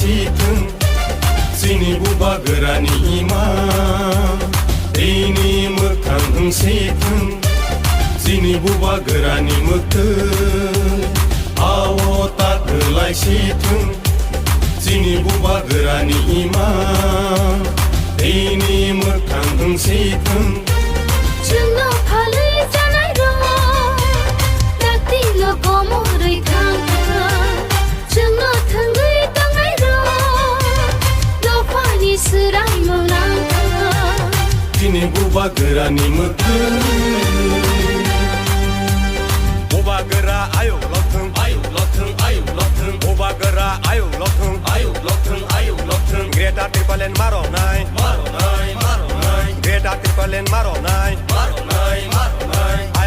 situng Sini buba gerani ima Ini mekang situng Sini buba gerani mekel Awo tak gelai situng Sini buba gerani ima Ini mekang situng Chungo phalai janai ro Dakti lo komoroi thang Chungo thangai tangai ro Lo pani serai molang Sini buba gerani mekel Buba gera ayo lothung Buba gera ayo lothung Greta tripalen maro nai Greta tripalen maro nai